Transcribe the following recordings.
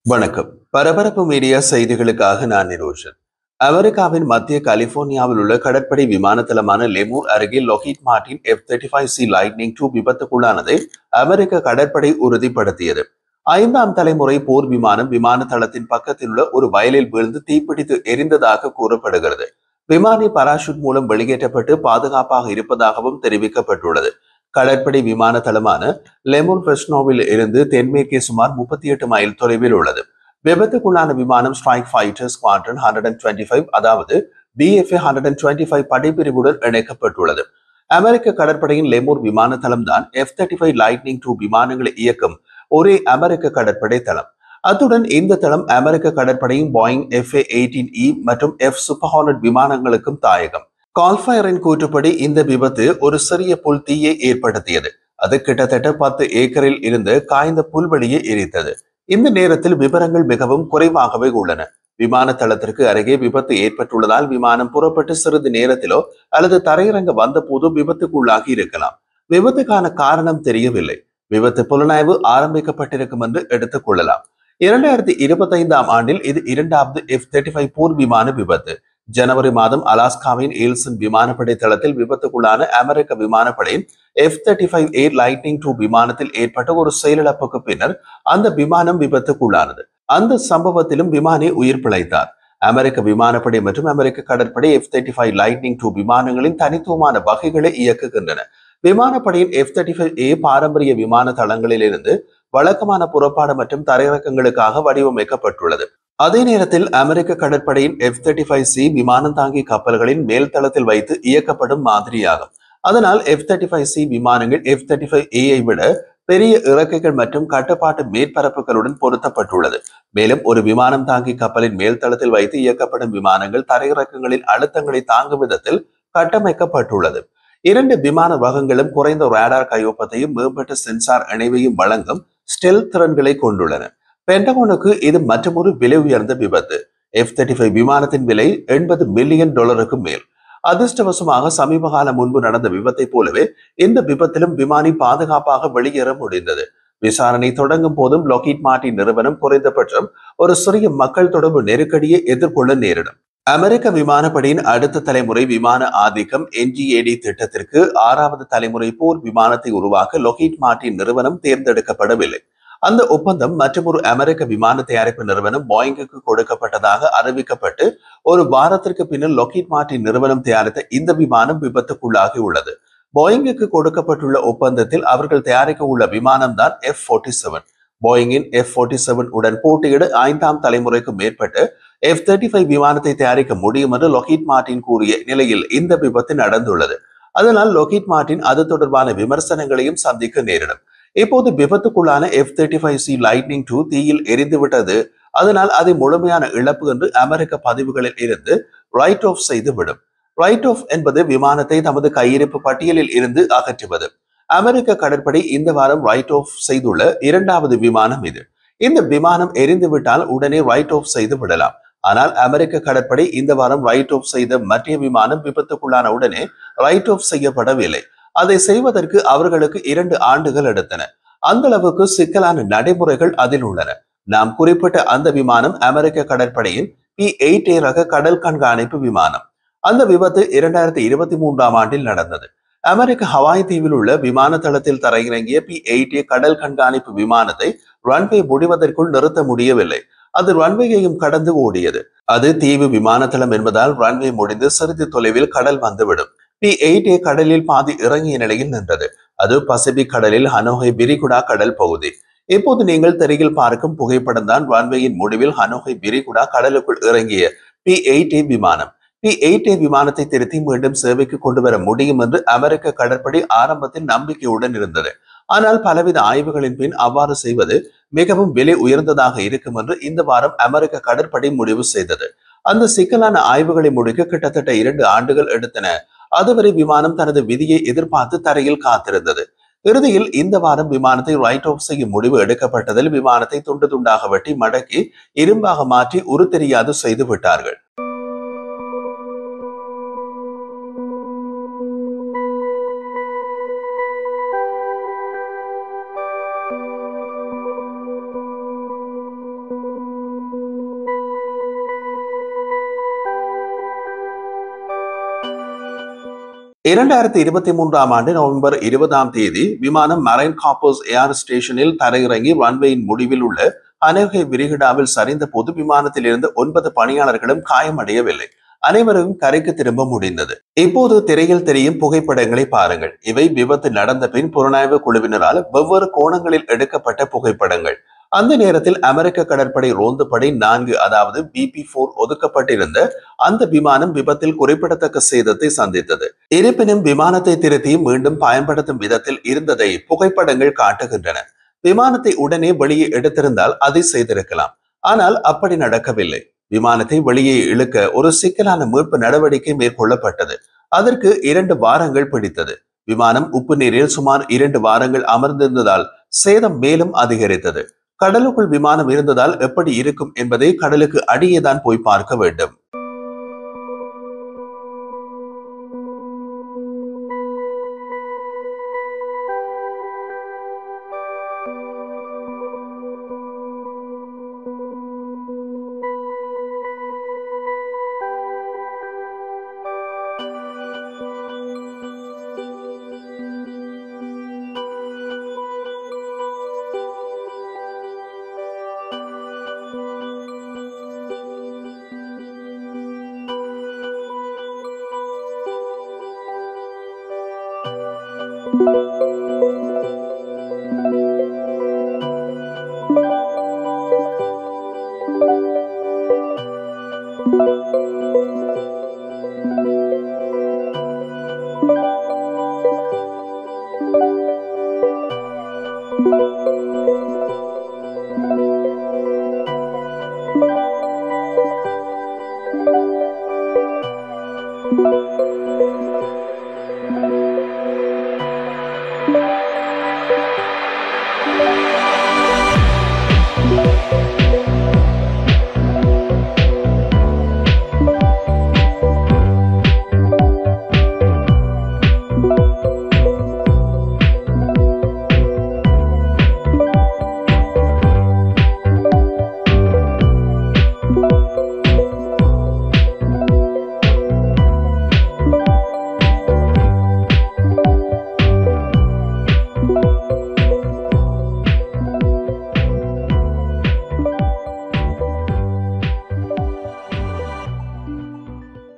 வணக்கம். பரபரப்பு மீடியா செய்திகளுக்காக நான் நிரோஷன். அமெரிக்காவின் மத்திய கலிபோர்னியாவில் உள்ள கடற்படை விமான தளமான லெமூர் அருகே லொஹீட் மார்டின் F-35C லைட்னிங் II விபத்துக்குள்ளானதை அமெரிக்க கடற்படை உறுதிப்படுத்தியது. 5ஆம் தலைமுறை போர் விமானம் விமான தளத்தின் பக்கத்தில் உள்ள ஒரு வயலில் வீழ்ந்து தீப்பிடித்து எரிந்ததாக கூறப்படுகிறது. விமானி பாராசூட் மூலம் வெளியேற்றப்பட்டு பாதுகாப்பாக இருப்பதாகவும் தெரிவிக்கப்பட்டுள்ளது. கடற்படை விமான தளமான லெமூர் வெஸ்னோவில் இருந்து தென்மேற்கே சுமார் 38 மைல் தொலைவில் உள்ளது. விபத்துக்குள்ளான விமானம் ஸ்ட்ரைக் ஃபைட்டர் ஸ்குவாட்ரன் 125 அதாவது BFA 125 படைப்பிரிவுடன் இணைக்கப்பட்டுள்ளது. அமெரிக்க கடற்படையின் லெமூர் விமான தளம் தான் F-35 லைட்னிங் II விமானங்களை இயக்கும் ஒரே அமெரிக்க கடற்படை தளம். அத்துடன் இந்த தளம் அமெரிக்க கடற்படையின் போயிங் FA-18E மற்றும் F சூப்பர் ஹார்னட் விமானங்களுக்கும் தாயகம். கால்ஃபயரின் கூற்றுப்படி இந்த விபத்து ஒரு சிறிய புல் தீயை ஏற்படுத்தியது. அது கிட்டத்தட்ட 10 ஏக்கரில் இருந்து காய்ந்த புல்வெளியை எரித்தது. இந்த நேரத்தில் விவரங்கள் மிகவும் குறைவாகவே உள்ளன. விமான தளத்திற்கு அருகே விபத்து ஏற்பட்டுள்ளதால் விமானம் புறப்பட்டு சிறிது நேரத்திலோ அல்லது தரையிறங்க வந்த போது விபத்துக்குள்ளாகி இருக்கலாம். விபத்துக்கான காரணம் தெரியவில்லை. விபத்து புலனாய்வு ஆரம்பிக்கப்பட்டிருக்கும் என்று எடுத்துக் கொள்ளலாம். 2025ஆம் ஆண்டில் இது இரண்டாவது F-35 போர் விமான விபத்து. ஜனவரி மாதம் அலாஸ்காவின் ஏல்சன் விமானப்படை தளத்தில் விபத்துக்குள்ளான அமெரிக்க விமானப்படையின் F-35A லைட்னிங் II விமானத்தில் ஏற்பட்ட ஒரு செயலிழப்புக்கு பின்னர் அந்த விமானம் விபத்துக்குள்ளானது. அந்த சம்பவத்திலும் விமானி உயிர் பிழைத்தார். அமெரிக்க விமானப்படை மற்றும் அமெரிக்க கடற்படை F-35 லைட்னிங் II விமானங்களின் தனித்துவமான வகைகளை இயக்குகின்றன. விமானப்படையின் F-35A பாரம்பரிய விமான தளங்களில் இருந்து வழக்கமான புறப்பாடு மற்றும் தரையிறக்கங்களுக்காக வடிவமைக்கப்பட்டுள்ளது. அதே நேரத்தில் அமெரிக்க கடற்படையின் F-35C விமானம் தாங்கி கப்பல்களின் மேல் தளத்தில் வைத்து இயக்கப்படும் மாதிரியாகும். அதனால் F-35C விமானங்கள் F-35A விட பெரிய இறக்கைகள் மற்றும் கட்டுப்பாட்டு மேற்பரப்புகளுடன் பொருத்தப்பட்டுள்ளது. மேலும் ஒரு விமானம் தாங்கி கப்பலின் மேல் தளத்தில் வைத்து இயக்கப்படும் விமானங்கள் தரையிறக்கங்களின் அழுத்தங்களை தாங்கும் விதத்தில் கட்டமைக்கப்பட்டுள்ளது. 2 விமான ரகங்களும் குறைந்த ரேடார் கையொப்பத்தையும் மேம்பட்ட சென்சார் இணைவையும் வழங்கும் ஸ்டெல்த் திறன்களை கொண்டுள்ளன. பென்டகோனுக்கு இது மற்றொரு விலை உயர்ந்த விபத்து. F-35 விமானத்தின் விலை $80 மில்லியன் மேல். அதிர்ஷ்டவசமாக சமீப காலம் முன்பு நடந்த விபத்தை போலவே இந்த விபத்திலும் விமானி பாதுகாப்பாக வெளியேற முடிந்தது. விசாரணை தொடங்கும் போதும் லொஹீட் மார்டின் நிறுவனம் குறைந்தபட்சம் ஒரு சிறிய மக்கள் தொடர்பு நெருக்கடியை எதிர்கொள்ள நேரிடும். அமெரிக்க விமானப்படையின் அடுத்த தலைமுறை விமான ஆதிக்கம் NGAD திட்டத்திற்கு 6வது தலைமுறை போர் விமானத்தை உருவாக்க லொஹீட் மார்டின் நிறுவனம் தேர்ந்தெடுக்கப்படவில்லை. அந்த ஒப்பந்தம் மற்றொரு அமெரிக்க விமான தயாரிப்பு நிறுவனம் போயிங்குக்கு கொடுக்கப்பட்டதாக அறிவிக்கப்பட்டு ஒரு வாரத்திற்கு பின்னர் லொஹீட் மார்டின் நிறுவனம் தயாரித்த இந்த விமானம் விபத்துக்குள்ளாகி உள்ளது. போயிங்குக்கு கொடுக்கப்பட்டுள்ள ஒப்பந்தத்தில் அவர்கள் தயாரிக்க உள்ள விமானம் தான் F-47. போயிங்கின் F-47 உடன் போட்டியிட 5ஆம் தலைமுறைக்கு மேற்பட்ட F-35 விமானத்தை தயாரிக்க முடியும் என்று லொஹீட் மார்டின் கூறிய நிலையில் இந்த விபத்து நடந்துள்ளது. அதனால் லொஹீட் மார்டின் அது தொடர்பான விமர்சனங்களையும் சந்திக்க நேரிடும். இப்போது விபத்துக்குள்ளான F-35C லைட்னிங் II தீயில் எரிந்துவிட்டது. அதனால் அதை முழுமையான இழப்பு என்று அமெரிக்க பதிவுகளில் இருந்து ரைட் ஆஃப் செய்துவிடும். ரைட் ஆஃப் என்பது விமானத்தை தமது கையிருப்பு பட்டியலில் இருந்து அகற்றுவது. அமெரிக்க கடற்படை இந்த வாரம் ரைட் ஆஃப் செய்துள்ள 2வது விமானம் இது. இந்த விமானம் எரிந்துவிட்டால் உடனே ரைட் ஆஃப் செய்து விடலாம். ஆனால் அமெரிக்க கடற்படை இந்த வாரம் ரைட் ஆஃப் செய்த மற்ற விமானம் விபத்துக்குள்ளான உடனே ரைட் ஆஃப் செய்யப்படவில்லை. அதை செய்வதற்கு அவர்களுக்கு 2 ஆண்டுகள் எடுத்தன. அந்த அளவுக்கு சிக்கலான நடைமுறைகள் அதில் உள்ளன. நாம் குறிப்பிட்ட அந்த விமானம் அமெரிக்க கடற்படையின் P-8A ரக கடல் கண்காணிப்பு விமானம். அந்த விபத்து 2023ஆம் ஆண்டில் நடந்தது. அமெரிக்க ஹவாய் தீவில் உள்ள விமான தளத்தில் தரையிறங்கிய P-8A கடல் கண்காணிப்பு விமானத்தை ரன்வே முடிவதற்குள் நிறுத்த முடியவில்லை. அது ரன்வேயையும் கடந்து ஓடியது. அது தீவு விமான தளம் என்பதால் ரன்வே முடிந்து சிறிது தொலைவில் கடல் வந்துவிடும். P-8A கடலில் பாதி இறங்கிய நிலையில் நின்றது. அது பசிபிக் கடலில் ஹனோய் விரிகுடா கடல் பகுதி. இப்போது நீங்கள் திரையில் பார்க்கும் புகைப்படம் தான் ரன்வேயின் முடிவில் ஹனோய் விரிகுடா கடலுக்குள் இறங்கிய P-8A விமானம். P-8A விமானத்தை திருத்தி மீண்டும் சேவைக்கு கொண்டு வர முடியும் என்று அமெரிக்க கடற்படை ஆரம்பத்தில் நம்பிக்கையுடன் இருந்தது. ஆனால் பலவித ஆய்வுகளின் பின் அவ்வாறு செய்வது மிகவும் விலை உயர்ந்ததாக இருக்கும் என்று இந்த வாரம் அமெரிக்க கடற்படை முடிவு செய்தது. அந்த சிக்கலான ஆய்வுகளை முடிக்க கிட்டத்தட்ட 2 ஆண்டுகள் எடுத்தன. அதுவரை விமானம் தனது விதியை எதிர்பார்த்து தரையில் காத்திருந்தது. இறுதியில் இந்த வாரம் விமானத்தை ரைட் ஆஃப் செய்யும் முடிவு எடுக்கப்பட்டதில் விமானத்தை துண்டு துண்டாக வெட்டி மடக்கி இரும்பாக மாற்றி உருத்தெரியாது செய்து விட்டார்கள். 2023ஆம் ஆண்டு நவம்பர் 20ஆம் தேதி விமானம் மரைன் கார்பஸ் ஏர் ஸ்டேஷனில் தரையிறங்கி ரன்வேயின் முடிவில் உள்ள ஹனோய் விரிகுடாவில் சரிந்த போது விமானத்தில் இருந்து 9 பணியாளர்களும் காயமடையவில்லை. அனைவரும் கரைக்கு திரும்ப முடிந்தது. இப்போது திரையில் தெரியும் புகைப்படங்களை பாருங்கள். இவை விபத்து நடந்த பின் புலனாய்வு குழுவினரால் வெவ்வேறு கோணங்களில் எடுக்கப்பட்ட புகைப்படங்கள். அந்த நேரத்தில் அமெரிக்க கடற்படை ரோந்துப்படை 4 அதாவது BP-4 ஒதுக்கப்பட்டிருந்த அந்த விமானம் விபத்தில் குறிப்பிடத்தக்க சேதத்தை சந்தித்தது. இருப்பினும் விமானத்தை திருத்தி மீண்டும் பயன்படுத்தும் விதத்தில் இருந்ததை புகைப்படங்கள் காட்டுகின்றன. விமானத்தை உடனே வெளியே எடுத்திருந்தால் அதை செய்திருக்கலாம். ஆனால் அப்படி நடக்கவில்லை. விமானத்தை வெளியே இழுக்க ஒரு சிக்கலான மீட்பு நடவடிக்கை மேற்கொள்ளப்பட்டது. அதற்கு 2 வாரங்கள் பிடித்தது. விமானம் உப்பு நீரில் சுமார் 2 வாரங்கள் அமர்ந்திருந்ததால் சேதம் மேலும் அதிகரித்தது. கடலுக்குள் விமானம் இருந்ததால் எப்படி இருக்கும் என்பதை கடலுக்கு அடியேதான் போய் பார்க்க வேண்டும்.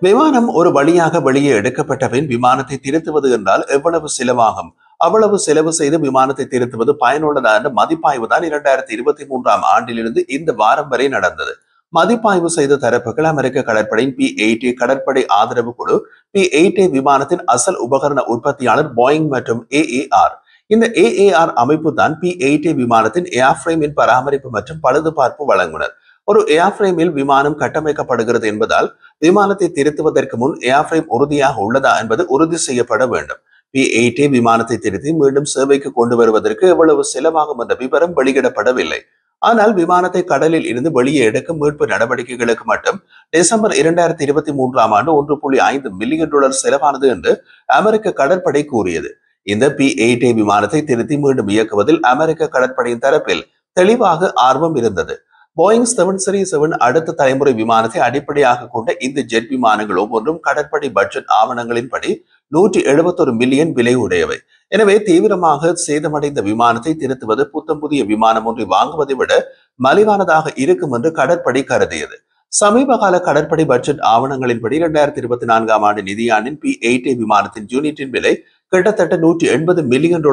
விமானம் ஒரு வழியாக வெளியே எடுக்கப்பட்ட பின் விமானத்தை திருத்துவது என்றால் எவ்வளவு செலவாகும்? அவ்வளவு செலவு செய்து விமானத்தை திருத்துவது பயனுள்ளதா என்ற மதிப்பாய்வு தான் 2023ஆம் ஆண்டிலிருந்து இந்த வாரம் வரை நடந்தது. மதிப்பாய்வு செய்த தரப்புகள் அமெரிக்க கடற்படையின் P-8A கடற்படை ஆதரவு குழு, P-8A விமானத்தின் அசல் உபகரண உற்பத்தியாளர் போயிங் மற்றும் AAR. இந்த AAR அமைப்பு தான் P-8A விமானத்தின் ஏர்ஃப்ரேமின் பராமரிப்பு மற்றும் பழுதுபார்ப்பு வழங்குனர். ஒரு ஏர்ஃப்ரேமில் விமானம் கட்டமைக்கப்படுகிறது என்பதால் விமானத்தை திருத்துவதற்கு முன் ஏர்ஃப்ரேம் உறுதியாக உள்ளதா என்பது உறுதி செய்யப்பட வேண்டும். P-8A விமானத்தை திருத்தி மீண்டும் சேவைக்கு கொண்டு வருவதற்கு எவ்வளவு செலவாகும் என்ற விவரம் வெளியிடப்படவில்லை. ஆனால் விமானத்தை கடலில் இருந்து வெளியே எடுக்கும் மீட்பு நடவடிக்கைகளுக்கு மட்டும் டிசம்பர் 2023ஆம் ஆண்டு $1.5 மில்லியன் செலவானது என்று அமெரிக்க கடற்படை கூறியது. இந்த P-8A விமானத்தை திருத்தி மீண்டும் இயக்குவதில் அமெரிக்க கடற்படையின் தரப்பில் தெளிவாக ஆர்வம் இருந்தது. போயிங் 737 அடுத்த தலைமுறை விமானத்தை அடிப்படையாக கொண்ட இந்த ஜெட் விமானங்கள் ஒவ்வொன்றும் கடற்படை பட்ஜெட் ஆவணங்களின்படி 171 மில்லியன் விலை உடையவை. எனவே தீவிரமாக சேதமடைந்த விமானத்தை திருத்துவது புத்தம் புதிய விமானம் ஒன்றை வாங்குவதை விட மலிவானதாக இருக்கும் என்று கடற்படை கருதியது. சமீபகால கடற்படை பட்ஜெட் ஆவணங்களின்படி 2024ஆம் ஆண்டு நிதியாண்டின் P-8A விமானத்தின் யூனிட்டின் விலை கிட்டத்தட்ட $180 மில்லியன்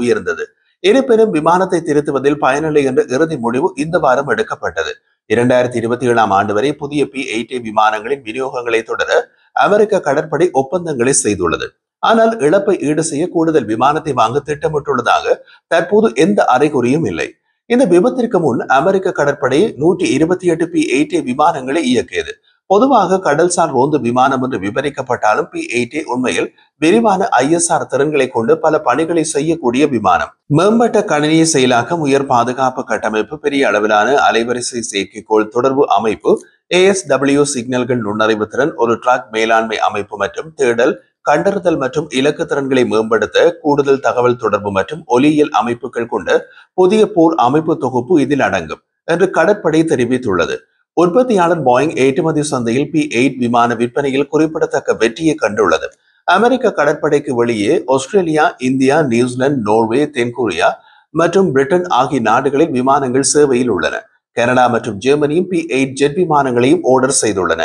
உயர்ந்தது. இருப்பினும் விமானத்தை திருத்துவதில் பயனில்லை என்ற இறுதி முடிவு இந்த வாரம் எடுக்கப்பட்டது. 2027ஆம் ஆண்டு வரை புதிய P-8A விமானங்களின் விநியோகங்களை தொடர அமெரிக்க கடற்படை ஒப்பந்தங்களை செய்துள்ளது. ஆனால் இழப்பை ஈடு செய்ய கூடுதல் விமானத்தை வாங்க திட்டமிட்டுள்ளதாக தற்போது எந்த அறிகுறியும் இல்லை. இந்த விபத்திற்கு முன் அமெரிக்க கடற்படை 128 P-8A விமானங்களை இயக்கியது. பொதுவாக கடல்சார் ரோந்து விமானம் என்று விவரிக்கப்பட்டாலும் P-8A உண்மையில் விரிவான ISR திறன்களை கொண்டு பல பணிகளை செய்யக்கூடிய விமானம். மேம்பட்ட கணினி செயலாக்கம், உயர் பாதுகாப்பு கட்டமைப்பு, பெரிய அளவிலான அலைவரிசை செயற்கைக்கோள் தொடர்பு அமைப்பு, ASW சிக்னல்கள் நுண்ணறிவு திறன், ஒரு ட்ராக் மேலாண்மை அமைப்பு மற்றும் தேடல், கண்டறிதல் மற்றும் இலக்கு திறன்களை மேம்படுத்த கூடுதல் தகவல் தொடர்பு மற்றும் ஒலியியல் அமைப்புகள் கொண்ட புதிய போர் அமைப்பு தொகுப்பு இதில் அடங்கும் என்று கடற்படை தெரிவித்துள்ளது. உற்பத்தியாளர் போயிங் ஏற்றுமதி சந்தையில் P-8 விமான விற்பனையில் குறிப்பிடத்தக்க வெற்றியை கண்டுள்ளது. அமெரிக்க கடற்படைக்கு வெளியே ஆஸ்திரேலியா, இந்தியா, நியூசிலாந்து, நோர்வே, தென்கொரியா மற்றும் பிரிட்டன் ஆகிய நாடுகளில் விமானங்கள் சேவையில் உள்ளன. கனடா மற்றும் ஜெர்மனியும் P-8 ஜெட் விமானங்களையும் ஆர்டர் செய்துள்ளன.